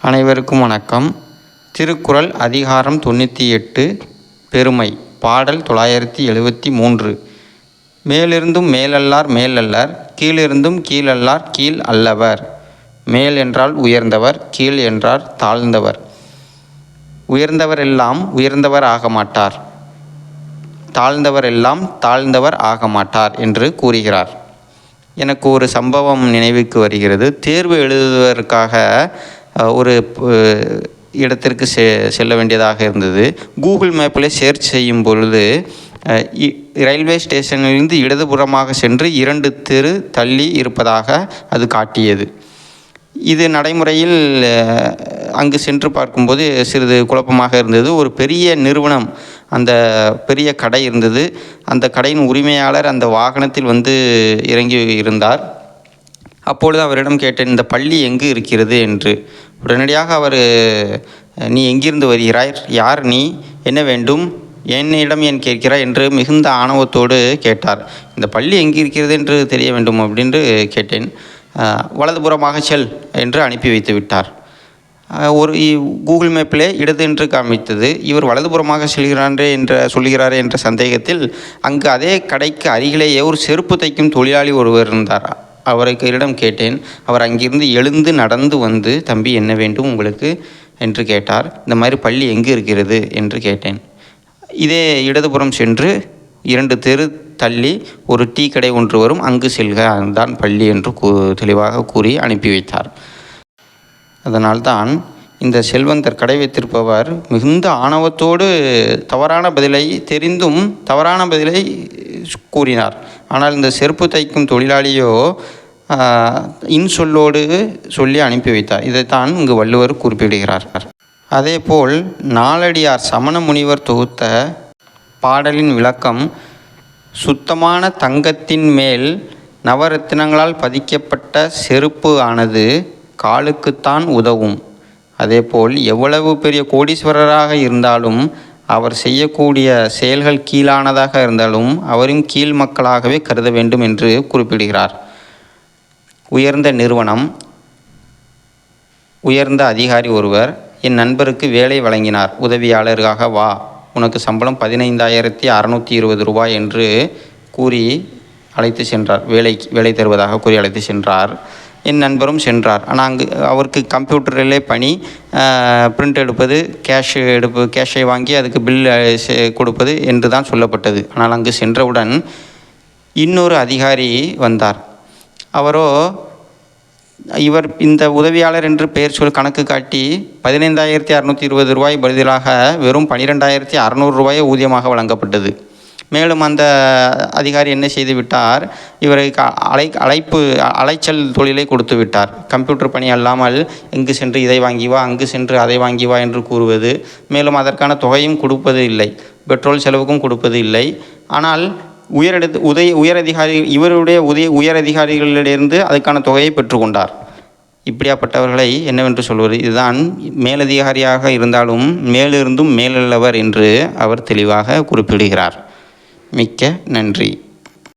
அனைவருக்கும் வணக்கம். திருக்குறள் அதிகாரம் 98 பெருமை. பாடல் 973. மேலிருந்தும் மேலல்லார் மேலல்லர், கீழிருந்தும் கீழல்லார் கீழ் அல்லவர். மேல் என்றால் உயர்ந்தவர், கீழ் என்றால் தாழ்ந்தவர். உயர்ந்தவர் எல்லாம் உயர்ந்தவர் ஆக மாட்டார், தாழ்ந்தவர் எல்லாம் தாழ்ந்தவர் ஆக மாட்டார் என்று கூறுகிறார். எனக்கு ஒரு சம்பவம் நினைவுக்கு வருகிறது. தேர்வு எழுதுவதற்காக ஒரு இடத்திற்கு செல்ல வேண்டியதாக இருந்தது. கூகுள் மேப்பில் சர்ச் செய்யும் பொழுது ரயில்வே ஸ்டேஷனிலிருந்து இடதுபுறமாக சென்று 2 தெரு தள்ளி இருப்பதாக அது காட்டியது. இது நடைமுறையில் அங்கு சென்று பார்க்கும்போது சிறிது குழப்பமாக இருந்தது. ஒரு பெரிய நிறுவனம், அந்த பெரிய கடை இருந்தது. அந்த கடையின் உரிமையாளர் அந்த வாகனத்தில் வந்து இறங்கி இருந்தார். அப்பொழுது அவரிடம் கேட்டேன், இந்த பள்ளி எங்கு இருக்கிறது என்று. உடனடியாக அவர், நீ எங்கிருந்து வருகிறாய், யார் நீ, என்ன வேண்டும், என்னிடம் ஏன் கேட்கிறாய் என்று மிகுந்த ஆணவத்தோடு கேட்டார். இந்த பள்ளி எங்கு இருக்கிறது என்று தெரிய வேண்டும் அப்படின்று கேட்டேன். வலதுபுறமாக செல் என்று அனுப்பி வைத்து விட்டார். ஒரு கூகுள் மேப்பிலே இடது என்று காமித்தது. இவர் வலதுபுறமாக சொல்கிறாரே என்ற சந்தேகத்தில் அங்கு அதே கடைக்கு அருகிலேயே ஒரு செருப்பு தைக்கும் தொழிலாளி ஒருவர் இருந்தார். அவரிடம் கேட்டேன். அவர் அங்கிருந்து எழுந்து நடந்து வந்து, தம்பி என்ன வேண்டும் உங்களுக்கு என்று கேட்டார். இந்த மாதிரி பள்ளி எங்கு இருக்கிறது என்று கேட்டேன். இதே இடதுபுறம் சென்று 2 தெரு தள்ளி ஒரு டீ கடை ஒன்று வரும், அங்கு செல்க, அதுதான் பள்ளி என்று தெளிவாக கூறி அனுப்பி வைத்தார். அதனால்தான் இந்த செல்வந்தர், கடை வைத்திருப்பவர், மிகுந்த ஆணவத்தோடு தவறான பதிலை தெரிந்தும் தவறான பதிலை கூறினார். ஆனால் இந்த செருப்பு தைக்கும் தொழிலாளியோ இன்சொல்லோடு சொல்லி அனுப்பி வைத்தார். இதைத்தான் இங்கு வள்ளுவர் குறிப்பிடுகிறார். அதேபோல் நாலடியார் சமண முனிவர் தொகுத்த பாடலின் விளக்கம்: சுத்தமான தங்கத்தின் மேல் நவரத்தினங்களால் பதிக்கப்பட்ட செருப்பு ஆனது காலுக்குத்தான் உதவும். அதேபோல் எவ்வளவு பெரிய கோடீஸ்வரராக இருந்தாலும், அவர் செய்யக்கூடிய செயல்கள் கீழானதாக இருந்தாலும் அவரும் கீழ் மக்களாகவே கருத வேண்டும் என்று குறிப்பிடுகிறார். உயர்ந்த நிறுவனம், உயர்ந்த அதிகாரி ஒருவர் என் நண்பருக்கு வேலை வழங்கினார். உதவியாளருக்காக வா, உனக்கு சம்பளம் 15,620 ரூபாய் என்று கூறி அழைத்து சென்றார். வேலை தருவதாக கூறி அழைத்து சென்றார். என் நண்பரும் சென்றார். ஆனால் அங்கு அவருக்கு கம்ப்யூட்டரிலே பணி, பிரிண்ட் எடுப்பது, கேஷை வாங்கி அதுக்கு பில் கொடுப்பது என்று தான் சொல்லப்பட்டது. ஆனால் அங்கு சென்றவுடன் இன்னொரு அதிகாரி வந்தார். அவரோ இவர் இந்த உதவியாளர் என்று பெயர் சொல் கணக்கு காட்டி 15,620 ரூபாய் பதிலாக வெறும் 12,600 ரூபாயை ஊதியமாக வழங்கப்பட்டது. மேலும் அந்த அதிகாரி என்ன செய்து விட்டார், இவரை அலைச்சல் தொழிலை கொடுத்து விட்டார். கம்ப்யூட்டர் பணி அல்லாமல் இங்கு சென்று இதை வாங்கி வா, அங்கு சென்று அதை வாங்கி வா என்று கூறுவது. மேலும் அதற்கான தொகையும் கொடுப்பது இல்லை, பெட்ரோல் செலவுக்கும் கொடுப்பது இல்லை. ஆனால் இவருடைய உயரதிகாரிகளிலிருந்து அதுக்கான தொகையை பெற்றுக்கொண்டார். இப்படியாப்பட்டவர்களை என்னவென்று சொல்வது? இதுதான் மேலதிகாரியாக இருந்தாலும் மேலிருந்தும் மேலுள்ளவர் என்று அவர் தெளிவாக குறிப்பிடுகிறார். மிக்க நன்றி.